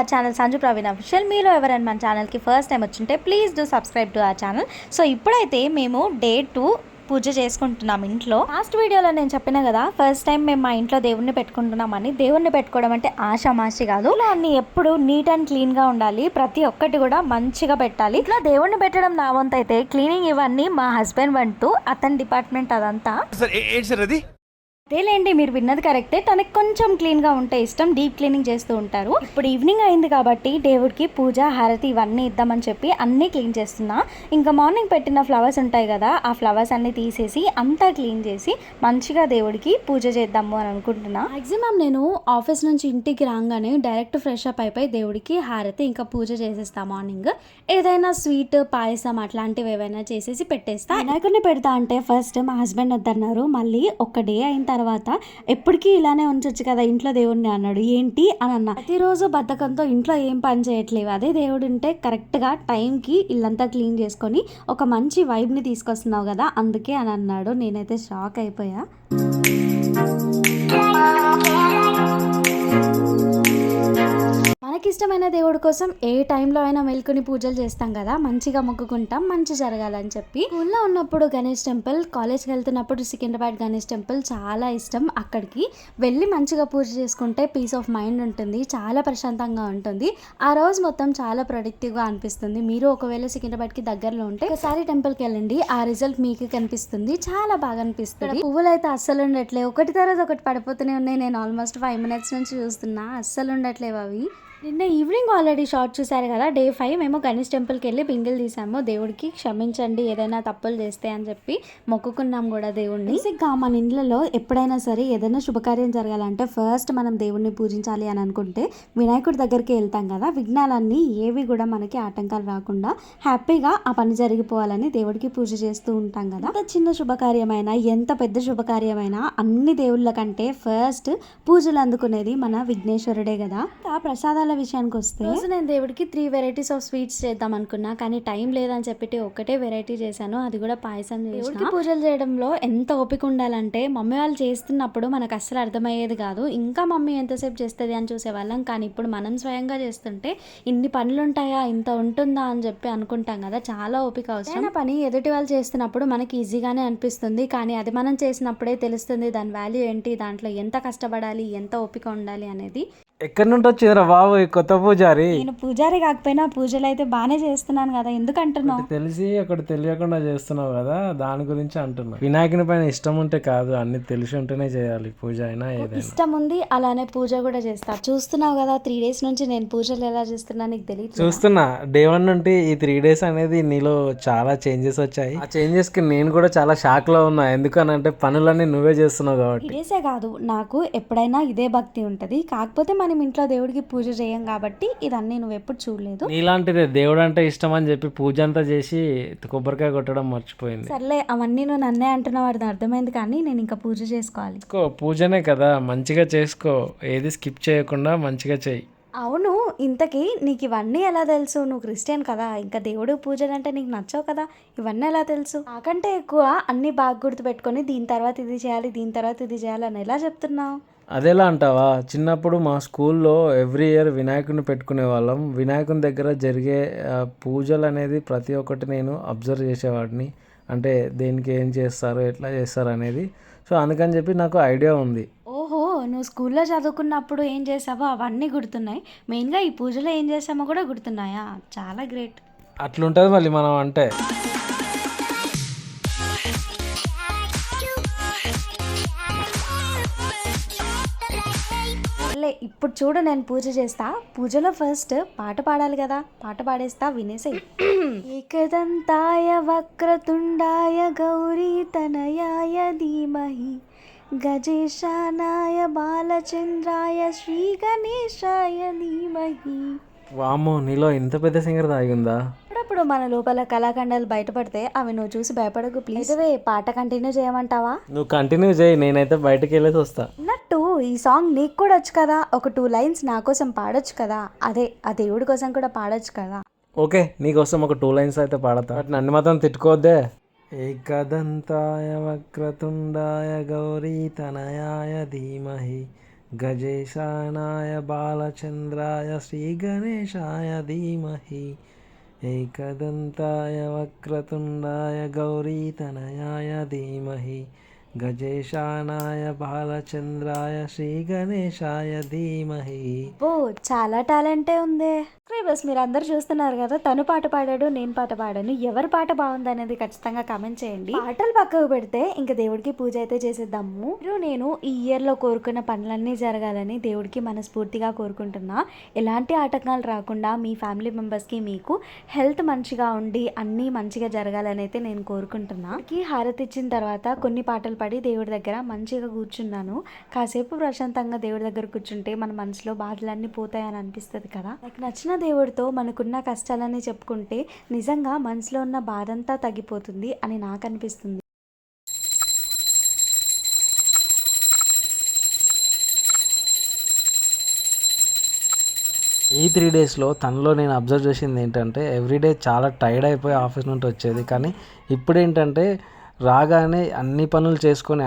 Our channel Sanju Praveen official. మీలో ఎవరైనా మన ఛానల్కి ఫస్ట్ టైం వచ్చింటే please do subscribe to our channel. So ఇప్పుడైతే మేము డే 2 పూజ చేసుకుంటున్నాం ఇంట్లో. లాస్ట్ వీడియోలో నేను చెప్పిన కదా, ఫస్ట్ టైం మేము మా ఇంట్లో దేవుణ్ణి పెట్టుకుంటున్నామని. దేవుణ్ణి పెట్టుకోవడం అంటే ఆషామాషి కాదు. అన్ని ఎప్పుడు నీట్ అండ్ క్లీన్గా ఉండాలి, ప్రతి ఒక్కటి కూడా మంచిగా పెట్టాలి. ఇట్లా దేవుణ్ణి పెట్టడం నా వంతు అయితే, క్లీనింగ్ ఇవన్నీ మా హస్బెండ్ వంతు, అతని డిపార్ట్మెంట్ అదంతా. అదేలేండి, మీరు విన్నది కరెక్టే. తనకి కొంచెం క్లీన్గా ఉంటే ఇష్టం, డీప్ క్లీనింగ్ చేస్తూ ఉంటారు. ఇప్పుడు ఈవినింగ్ అయింది కాబట్టి దేవుడికి పూజ హారతి ఇవన్నీ ఇద్దామని చెప్పి అన్నీ క్లీన్ చేస్తున్నా. ఇంకా మార్నింగ్ పెట్టిన ఫ్లవర్స్ ఉంటాయి కదా, ఆ ఫ్లవర్స్ అన్నీ తీసేసి అంతా క్లీన్ చేసి మంచిగా దేవుడికి పూజ చేద్దాము అని అనుకుంటున్నా. మ్యాక్సిమం నేను ఆఫీస్ నుంచి ఇంటికి రాగానే డైరెక్ట్ ఫ్రెష్ అప్ అయిపోయి దేవుడికి హారతి ఇంకా పూజ చేసేస్తా. మార్నింగ్ ఏదైనా స్వీట్ పాయసం అట్లాంటివి ఏవైనా చేసేసి పెట్టేస్తా. వినాయకుడిని పెడతా అంటే ఫస్ట్ మా హస్బెండ్ వద్దన్నారు. మళ్ళీ ఒక డే అయిన తర్వాత ఎప్పటికీ ఇలానే ఉంచొచ్చు కదా ఇంట్లో దేవుడిని అన్నాడు. ఏంటి అని అన్నా. ప్రతిరోజు బద్ధకంతో ఇంట్లో ఏం పని చేయట్లేవు, అదే దేవుడు ఉంటే కరెక్ట్గా టైంకి ఇల్లంతా క్లీన్ చేసుకొని ఒక మంచి వైబ్ని తీసుకొస్తున్నావు కదా, అందుకే అని అన్నాడు. నేనైతే షాక్ అయిపోయా. మనకిష్టమైన దేవుడి కోసం ఏ టైంలో అయినా మెలుకుని పూజలు చేస్తాం కదా, మంచిగా మొక్కుకుంటాం మంచి జరగాలని చెప్పి. స్కూల్లో ఉన్నప్పుడు గణేష్ టెంపుల్, కాలేజ్కి వెళ్తున్నప్పుడు సికింద్రాబాద్ గణేష్ టెంపుల్ చాలా ఇష్టం. అక్కడికి వెళ్ళి మంచిగా పూజ చేసుకుంటే పీస్ ఆఫ్ మైండ్ ఉంటుంది, చాలా ప్రశాంతంగా ఉంటుంది. ఆ రోజు మొత్తం చాలా ప్రొడక్టివ్గా అనిపిస్తుంది. మీరు ఒకవేళ సికింద్రాబాద్కి దగ్గరలో ఉంటే ఒకసారి టెంపుల్కి వెళ్ళండి, ఆ రిజల్ట్ మీకు కనిపిస్తుంది, చాలా బాగా అనిపిస్తుంది. పువ్వులు అయితే అస్సలు ఉండట్లే, ఒకటి తర్వాత ఒకటి పడిపోతూనే ఉన్నాయి. నేను ఆల్మోస్ట్ 5 minutes నుంచి చూస్తున్నా, అస్సలు ఉండట్లేవు అవి. నిన్న ఈవినింగ్ ఆల్రెడీ షార్ట్ చూసారు కదా, డే 5 మేము గణేష్ టెంపుల్కి వెళ్ళి పింగిల్ తీసాము. దేవుడికి క్షమించండి ఏదైనా తప్పులు చేస్తే అని చెప్పి మొక్కుకున్నాం కూడా దేవుడిని. బేసిక్గా మన ఇండ్లలో ఎప్పుడైనా సరే ఏదైనా శుభకార్యం జరగాలంటే ఫస్ట్ మనం దేవుడిని పూజించాలి అని అనుకుంటే వినాయకుడి దగ్గరికి వెళ్తాం కదా. విఘ్నాలన్నీ ఏవి కూడా మనకి ఆటంకాలు రాకుండా హ్యాపీగా ఆ పని జరిగిపోవాలని దేవుడికి పూజ చేస్తూ ఉంటాం కదా. ఎంత చిన్న శుభకార్యమైనా ఎంత పెద్ద శుభకార్యమైనా అన్ని దేవుళ్ళ కంటే ఫస్ట్ పూజలు అందుకునేది మన విఘ్నేశ్వరుడే కదా. ఆ ప్రసాదాల విషయానికి వస్తే రోజు నేను దేవుడికి 3 varieties ఆఫ్ స్వీట్స్ చేద్దాం అనుకున్నా, కానీ టైం లేదని చెప్పి ఒకటే వెరైటీ చేశాను, అది కూడా పాయసం. దేవుడికి పూజలు చేయడంలో ఎంత ఓపిక ఉండాలంటే మమ్మీ వాళ్ళు చేస్తున్నప్పుడు మనకు అస్సలు అర్థమయ్యేది కాదు, ఇంకా మమ్మీ ఎంతసేపు చేస్తుంది అని చూసేవాళ్ళం. కానీ ఇప్పుడు మనం స్వయంగా చేస్తుంటే ఇన్ని పనులు ఉంటాయా, ఇంత ఉంటుందా అని చెప్పి అనుకుంటాం కదా. చాలా ఓపిక అవసరం. పని ఎదుటి వాళ్ళు చేస్తున్నప్పుడు మనకి ఈజీగానే అనిపిస్తుంది, కానీ అది మనం చేసినప్పుడే తెలుస్తుంది దాని వాల్యూ ఏంటి, దాంట్లో ఎంత కష్టపడాలి, ఎంత ఓపిక ఉండాలి అనేది. ఎక్కడి నుండి వచ్చిందిరా బాబు ఈ కొత్త పూజారి? నేను పూజారి కాకపోయినా పూజలు అయితే బాగానే చేస్తున్నాను కదా, ఎందుకంటున్నావు? తెలిసి ఒకటి తెలియకుండా చేస్తున్నావు కదా, దాని గురించి అంటున్నా. వినాయకుని పైన ఇష్టం ఉంటే కాదు, అన్ని తెలిసి ఉంటేనే చేయాలి పూజ అయినా ఏదైనా. ఇష్టం ఉంది, అలానే పూజ కూడా చేస్తా. చూస్తున్నావు కదా 3 days నుంచి నేను పూజలు ఎలా చేస్తున్నా నీకు తెలియదు. చూస్తున్నా డే 1 నుండి ఈ 3 days అనేది నీలో చాలా చేంజెస్ వచ్చాయి. ఆ చేంజెస్ కి నేను కూడా చాలా షాక్ లో ఉన్నా, ఎందుకనంటే పనులన్నీ నువ్వే చేస్తున్నావు కాబట్టి. 3 days కాదు, నాకు ఎప్పుడైనా ఇదే భక్తి ఉంటది, కాకపోతే మనం ఇంట్లో దేవుడికి పూజ చేయం కాబట్టి ఇదన్నీ నువ్వు ఎప్పుడు చూడలేదు. నీలాంటిదే దేవుడు అంటే ఇష్టం అని చెప్పి పూజ అంతా చేసి కొబ్బరికాయ కొట్టడం మర్చిపోయింది. సర్లే, అవన్నీ నువ్వు నన్నే అంటున్నావు, అది అర్థమైంది. కానీ నేను ఇంకా పూజ చేసుకోవాలి. పూజనే కదా, మంచిగా చేసుకో, ఏది స్కిప్ చేయకుండా మంచిగా చెయ్యి. అవును, ఇంతకీ నీకు ఇవన్నీ ఎలా తెలుసు? నువ్వు క్రిస్టియన్ కదా, ఇంకా దేవుడు పూజలు అంటే నీకు నచ్చవు కదా, ఇవన్నీ ఎలా తెలుసు? నాకంటే ఎక్కువ అన్ని బాగా గుర్తు పెట్టుకొని దీని తర్వాత ఇది చేయాలి, దీని తర్వాత ఇది చేయాలి అని ఎలా చెప్తున్నావు? అదేలా అంటావా? చిన్నప్పుడు మా స్కూల్లో ఎవ్రీ ఇయర్ వినాయకుడిని పెట్టుకునే వాళ్ళం. వినాయకుని దగ్గర జరిగే పూజలు అనేది ప్రతి ఒక్కటి నేను అబ్జర్వ్ చేసేవాడిని, అంటే దేనికి ఏం చేస్తారు, ఎట్లా చేస్తారు అనేది. సో అందుకని చెప్పి నాకు ఐడియా ఉంది. ఓహో, నువ్వు స్కూల్లో చదువుకున్నప్పుడు ఏం చేసావో అవన్నీ గుర్తున్నాయి, మెయిన్గా ఈ పూజలో ఏం చేసామో కూడా గుర్తున్నాయా? చాలా గ్రేట్. అట్లుంటుంది మళ్ళీ మనం అంటే. ఇప్పుడు చూడు, నేను పూజ చేస్తా. పూజలో ఫస్ట్ పాట పాడాలి కదా, పాట పాడేస్తా, వినేసే. ఏకదంతాయ వక్రతుండాయ గౌరీ తనయాయ ధీమహి గజేశానాయ బాలచంద్రాయ శ్రీ గణేశాయ ధీమహి. వామ్మో, నీలో ఇంత పెద్ద సింగర్ దాగిందా? అప్పుడప్పుడు మన లోపల కళాఖండాలు బయటపడితే అవి నువ్వు చూసి భయపడకు ప్లీజ్. పాట కంటిన్యూ చేయమంటావా? నువ్వు కంటిన్యూ చేయి, నేనైతే బయటకు వెళ్ళేసి వస్తా. అన్నట్టు ఈ సాంగ్ నీకు కూడా వచ్చు కదా, ఒక 2 lines నా కోసం పాడొచ్చు కదా, అదే ఆ దేవుడి కోసం కూడా పాడొచ్చు కదా. ఓకే, నీకోసం ఒక 2 lines అయితే పాడతా, నన్ను మాత్రం తిట్టుకోవద్దే. ఏకదంతాయ వక్రతుండాయ గౌరీ తనయాయ ధీమహి గజేశానాయ బాలచంద్రాయ శ్రీగణేశాయ ధీమహి ఏకదంతాయ వక్రతుండాయ గౌరీతనయాయ ధీమహి గజేశానాయ బాలచంద్రాయ శ్రీగణేశాయ ధీమహి. ఓ చాలా టాలెంటే ఉంది. సబ్స్క్రైబర్స్ మీరు అందరు చూస్తున్నారు కదా, తను పాట పాడాడు, నేను పాట పాడాను. ఎవరి పాట బాగుంది అనేది ఖచ్చితంగా కామెంట్ చేయండి. పాటలు పక్కకు పెడితే ఇంకా దేవుడికి పూజ అయితే చేసేద్దాము. నేను ఈ ఇయర్ లో కోరుకున్న పనులన్నీ జరగాలని దేవుడికి మనస్ఫూర్తిగా కోరుకుంటున్నా. ఎలాంటి ఆటంకాలు రాకుండా మీ ఫ్యామిలీ మెంబర్స్ కి మీకు హెల్త్ మంచిగా ఉండి అన్నీ మంచిగా జరగాలని అయితే నేను కోరుకుంటున్నా. హారతి ఇచ్చిన తర్వాత కొన్ని పాటలు పాడి దేవుడి దగ్గర మంచిగా కూర్చున్నాను. కాసేపు ప్రశాంతంగా దేవుడి దగ్గర కూర్చుంటే మన మనసులో బాధలన్నీ పోతాయని అనిపిస్తుంది కదా. నాకు నచ్చిన దేవుడితో మనకున్న కష్టాలని చెప్పుకుంటే నిజంగా మనసులో ఉన్న బాధంతా తగ్గిపోతుంది అని నాకు అనిపిస్తుంది. ఈ 3 డేస్లో తనలో నేను అబ్జర్వ్ చేసింది ఏంటంటే ఎవ్రీడే చాలా టైర్డ్ అయిపోయి ఆఫీస్ నుండి వచ్చేది. కానీ ఇప్పుడు ఏంటంటే రాగానే అన్ని పనులు చేసుకొని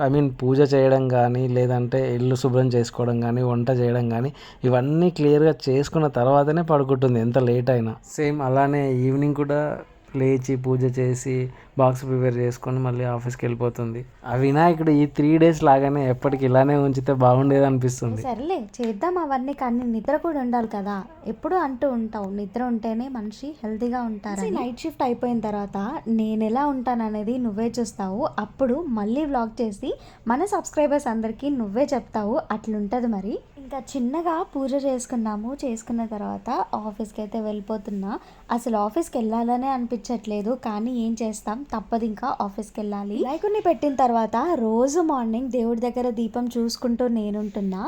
ఐ మీన్ పూజ చేయడం కానీ, లేదంటే ఇల్లు శుభ్రం చేసుకోవడం కానీ, వంట చేయడం కానీ ఇవన్నీ క్లియర్గా చేసుకున్న తర్వాతనే పడుకుంటుంది ఎంత లేట్ అయినా. సేమ్ అలానే ఈవినింగ్ కూడా లేచి పూజ చేసి బాక్స్ ప్రిపేర్ చేసుకొని మళ్ళీ ఆఫీస్కి వెళ్ళిపోతుంది. ఆ వినాయకుడు ఈ 3 డేస్ లాగానే ఎప్పటికి ఇలానే ఉంచితే బాగుండేది అనిపిస్తుంది. సరేలే చేద్దాం అవన్నీ, కానీ నిద్ర కూడా ఉండాలి కదా. ఎప్పుడు అంటూ ఉంటావు నిద్ర ఉంటేనే మనిషి హెల్తీగా ఉంటారు. నైట్ షిఫ్ట్ అయిపోయిన తర్వాత నేను ఎలా ఉంటాను అనేది నువ్వే చూస్తావు. అప్పుడు మళ్ళీ వ్లాగ్ చేసి మన సబ్స్క్రైబర్స్ అందరికీ నువ్వే చెప్తావు. అట్లుంటది మరి. ఇంకా చిన్నగా పూజ చేసుకున్న తర్వాత ఆఫీస్కి అయితే వెళ్ళిపోతున్నా. అసలు ఆఫీస్కి వెళ్ళాలనే అనిపించట్లేదు, కానీ ఏం చేస్తాం, తప్పదు, ఇంకా ఆఫీస్కి వెళ్ళాలి. వినాయకుడిని పెట్టిన తర్వాత రోజు మార్నింగ్ దేవుడి దగ్గర దీపం చూసుకుంటూ నేనుంటున్నా,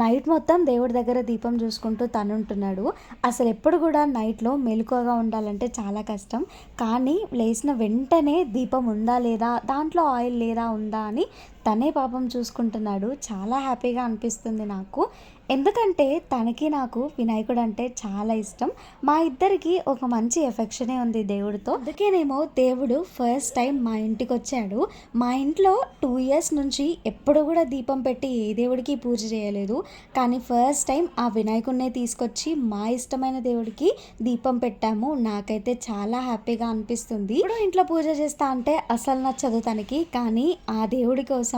నైట్ మొత్తం దేవుడి దగ్గర దీపం చూసుకుంటూ తను ఉంటున్నాడు. అసలు ఎప్పుడు కూడా నైట్లో మెలకువగా ఉండాలంటే చాలా కష్టం. కానీ లేచిన వెంటనే దీపం ఉందా లేదా, దాంట్లో ఆయిల్ లేదా ఉందా అని తనే పాపం చూసుకుంటున్నాడు. చాలా హ్యాపీగా అనిపిస్తుంది నాకు. ఎందుకంటే తనకి నాకు వినాయకుడు అంటే చాలా ఇష్టం. మా ఇద్దరికి ఒక మంచి ఎఫెక్షనే ఉంది దేవుడితో. అందుకేనేమో దేవుడు ఫస్ట్ టైం మా ఇంటికి వచ్చాడు. మా ఇంట్లో 2 years నుంచి ఎప్పుడు కూడా దీపం పెట్టి ఏ దేవుడికి పూజ చేయలేదు. కానీ ఫస్ట్ టైం ఆ వినాయకుడినే తీసుకొచ్చి మా ఇష్టమైన దేవుడికి దీపం పెట్టాము. నాకైతే చాలా హ్యాపీగా అనిపిస్తుంది. ఇప్పుడు ఇంట్లో పూజ చేస్తా అంటే అసలు నచ్చదు తనకి, కానీ ఆ దేవుడి కోసం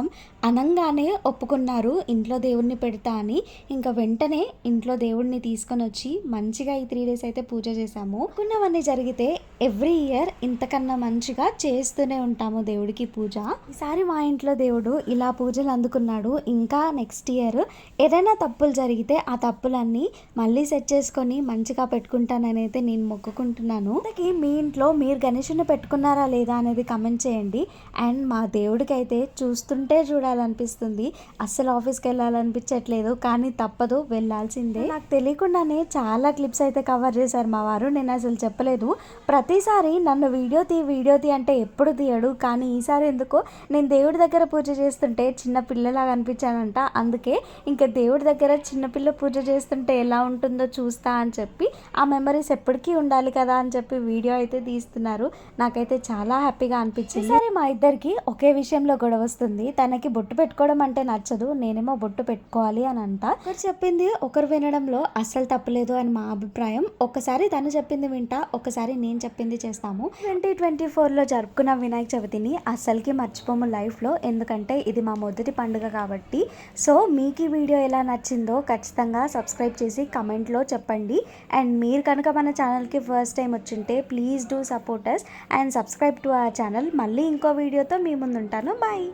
అనంగానే ఒప్పుకున్నారు ఇంట్లో దేవుడిని పెడతా అని. ఇంకా వెంటనే ఇంట్లో దేవుడిని తీసుకొని వచ్చి మంచిగా ఈ 3 days అయితే పూజ చేసాము. కొన్నవన్నీ జరిగితే ఎవ్రీ ఇయర్ ఇంతకన్నా మంచిగా చేస్తూనే ఉంటాము దేవుడికి పూజ. ఈసారి మా ఇంట్లో దేవుడు ఇలా పూజలు అందుకున్నాడు. ఇంకా నెక్స్ట్ ఇయర్ ఏదైనా తప్పులు జరిగితే ఆ తప్పులన్నీ మళ్ళీ సెట్ చేసుకొని మంచిగా పెట్టుకుంటానని అయితే నేను మొక్కుకుంటున్నాను. అందుకే మీ ఇంట్లో మీరు గణేశుని పెట్టుకున్నారా లేదా అనేది కమెంట్ చేయండి. అండ్ మా దేవుడికి అయితే చూస్తుంటే చూడాలనిపిస్తుంది. అస్సలు ఆఫీస్కి వెళ్ళాలనిపించట్లేదు, కానీ తప్పదు, వెళ్ళాల్సిందే. నాకు తెలియకుండానే చాలా క్లిప్స్ అయితే కవర్ చేశారు మా వారు. నేను అసలు చెప్పలేదు. ప్రతిసారి నన్ను వీడియో తీ అంటే ఎప్పుడు తీయడు, కానీ ఈసారి ఎందుకో నేను దేవుడి దగ్గర పూజ చేస్తుంటే చిన్న పిల్లలాగా అనిపించానంట. అందుకే ఇంకా దేవుడి దగ్గర చిన్నపిల్ల పూజ చేస్తుంటే ఎలా ఉంటుందో చూస్తా అని చెప్పి, ఆ మెమరీస్ ఎప్పటికీ ఉండాలి కదా అని చెప్పి వీడియో అయితే తీస్తున్నారు. నాకైతే చాలా హ్యాపీగా అనిపించింది. సరే మా ఇద్దరికి ఒకే విషయంలో గొడవ వస్తుంది. తనకి బొట్టు పెట్టుకోవడం అంటే నచ్చదు, నేనేమో బొట్టు పెట్టుకోవాలి అని అంట. ఒకరు చెప్పింది ఒకరు వినడంలో అస్సలు తప్పలేదు అని మా అభిప్రాయం. ఒకసారి తను చెప్పింది వింటా, ఒకసారి నేను చెప్పింది చేస్తాము. 2024లో జరుపుకున్న వినాయక చవితిని అస్సలకి మర్చిపోము లైఫ్లో, ఎందుకంటే ఇది మా మొదటి పండుగ కాబట్టి. సో మీకు ఈ వీడియో ఎలా నచ్చిందో ఖచ్చితంగా సబ్స్క్రైబ్ చేసి కమెంట్లో చెప్పండి. అండ్ మీరు కనుక మన ఛానల్కి ఫస్ట్ టైం వచ్చింటే please do support us and subscribe to our channel. మళ్ళీ ఇంకో వీడియోతో మీ ముందు ఉంటాను. బాయ్.